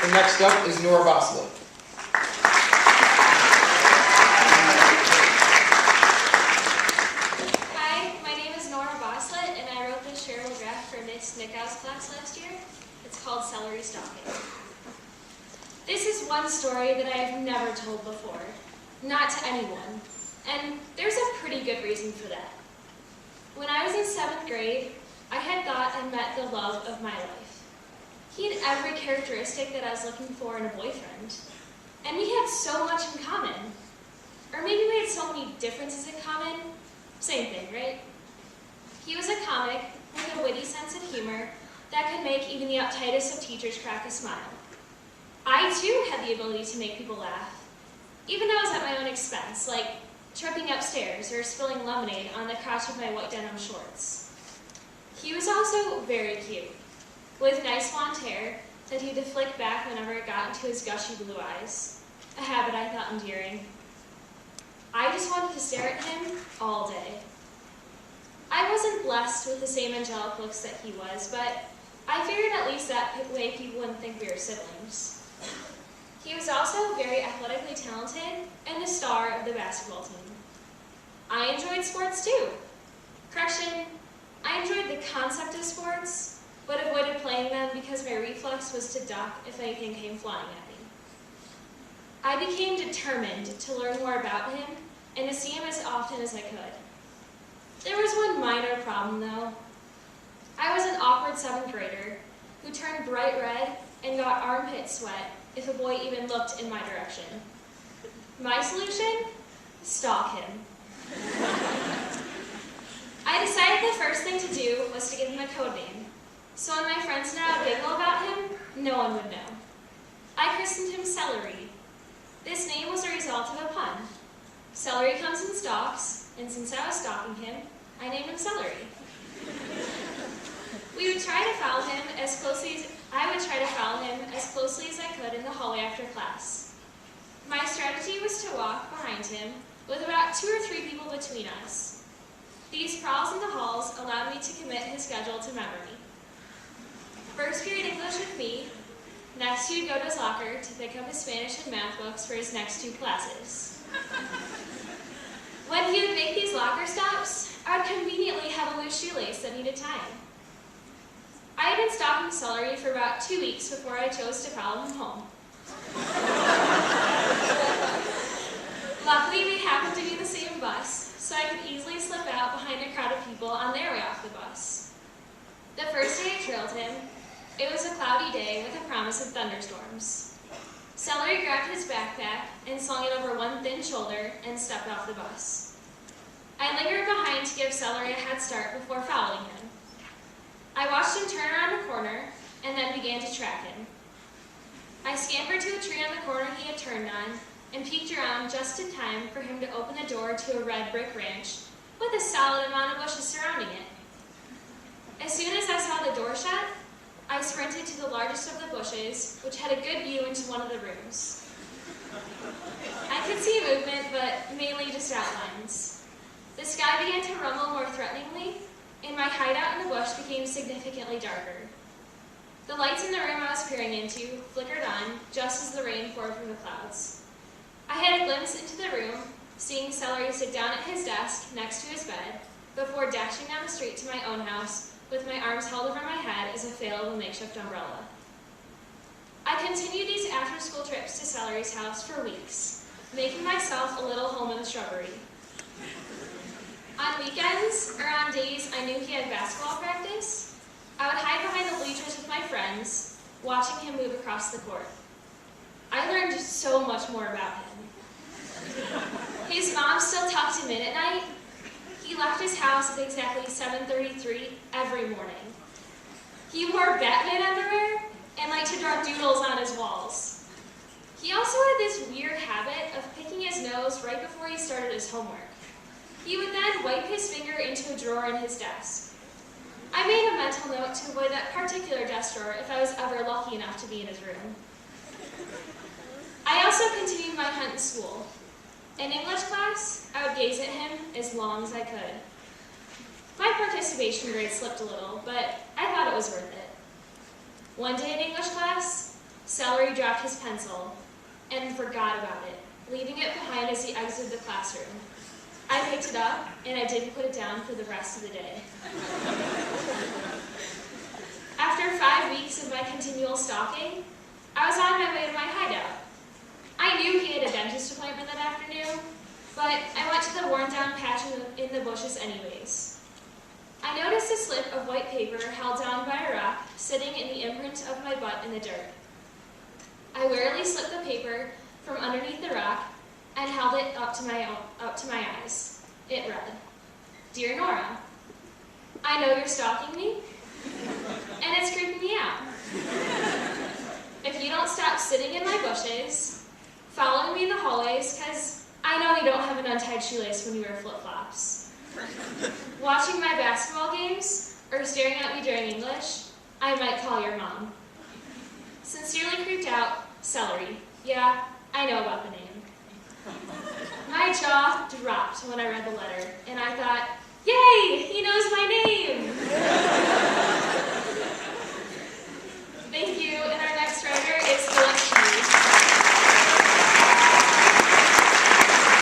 And next up is Nora Bosley. Hi, my name is Nora Bosley, and I wrote this shareable graph for Miss Nickow's class last year. It's called Celery Stalking. This is one story that I have never told before, not to anyone, and there's a pretty good reason for that. When I was in 7th grade, I had thought I met the love of my life. He had every characteristic that I was looking for in a boyfriend, and we had so much in common. Or maybe we had so many differences in common. Same thing, right? He was a comic with a witty sense of humor that could make even the uptightest of teachers crack a smile. I too had the ability to make people laugh, even though it was at my own expense, like tripping upstairs or spilling lemonade on the crotch of my white denim shorts. He was also very cute, with nice blonde hair that he would flick back whenever it got into his gushy blue eyes, a habit I thought endearing. I just wanted to stare at him all day. I wasn't blessed with the same angelic looks that he was, but I figured at least that way people wouldn't think we were siblings. He was also very athletically talented and the star of the basketball team. I enjoyed sports too. Correction, I enjoyed the concept of sports, but avoided playing them because my reflex was to duck if anything came flying at me. I became determined to learn more about him and to see him as often as I could. There was one minor problem though. I was an awkward 7th grader who turned bright red and got armpit sweat if a boy even looked in my direction. My solution? Stalk him. I decided the first thing to do was to give him a code name, so when my friends and I would giggle about him, no one would know. I christened him Celery. This name was a result of a pun. Celery comes in stalks, and since I was stalking him, I named him Celery. I would try to follow him as closely as I could in the hallway after class. My strategy was to walk behind him with about 2 or 3 people between us. These prowls in the halls allowed me to commit his schedule to memory. First period English with me, next he would go to his locker to pick up his Spanish and math books for his next 2 classes. When he would make these locker stops, I would conveniently have a loose shoelace that needed tying. I had been stalking Celery for about 2 weeks before I chose to follow him home. Luckily, we happened to be in the same bus, so I could easily slip out behind a crowd of people on their way off the bus. The first day I trailed him, it was a cloudy day with a promise of thunderstorms. Celery grabbed his backpack and slung it over one thin shoulder and stepped off the bus. I lingered behind to give Celery a head start before following him. I watched him turn around a corner and then began to track him. I scampered to a tree on the corner he had turned on and peeked around just in time for him to open the door to a red brick ranch with a solid amount of bushes surrounding it. As soon as I saw the door shut, I sprinted to the largest of the bushes, which had a good view into one of the rooms. I could see movement, but mainly just outlines. The sky began to rumble more threateningly, and my hideout in the bush became significantly darker. The lights in the room I was peering into flickered on just as the rain poured from the clouds. I had a glimpse into the room, seeing Celery sit down at his desk next to his bed, before dashing down the street to my own house with my arms held over my head as a fail of a makeshift umbrella. I continued these after-school trips to Celery's house for weeks, making myself a little home in the shrubbery. On weekends, or on days I knew he had basketball practice, I would hide behind the bleachers with my friends, watching him move across the court. I learned so much more about him. His mom still tucked him in at night. He left his house at exactly 7:33 every morning. He wore Batman underwear and liked to draw doodles on his walls. He also had this weird habit of picking his nose right before he started his homework. He would then wipe his finger into a drawer in his desk. I made a mental note to avoid that particular desk drawer if I was ever lucky enough to be in his room. I also continued my hunt in school. In English class, I would gaze at him as long as I could. My participation grade slipped a little, but I thought it was worth it. One day in English class, Celery dropped his pencil and forgot about it, leaving it behind as he exited the classroom. I picked it up, and I didn't put it down for the rest of the day. After 5 weeks of my continual stalking, I was on my way to my hideout. I knew he had a dentist appointment that afternoon, but I went to the worn-down patch in the bushes anyways. I noticed a slip of white paper held down by a rock sitting in the imprint of my butt in the dirt. I warily slipped the paper from underneath the rock and held it up to my eyes. It read, "Dear Nora, I know you're stalking me, and it's creeping me out. If you don't stop sitting in my bushes, following me in the hallways, because I know you don't have an untied shoelace when you wear flip-flops, watching my basketball games, or staring at me during English, I might call your mom. Sincerely creeped out, Celery." Yeah, I know about the name. My jaw dropped when I read the letter, and I thought, yay!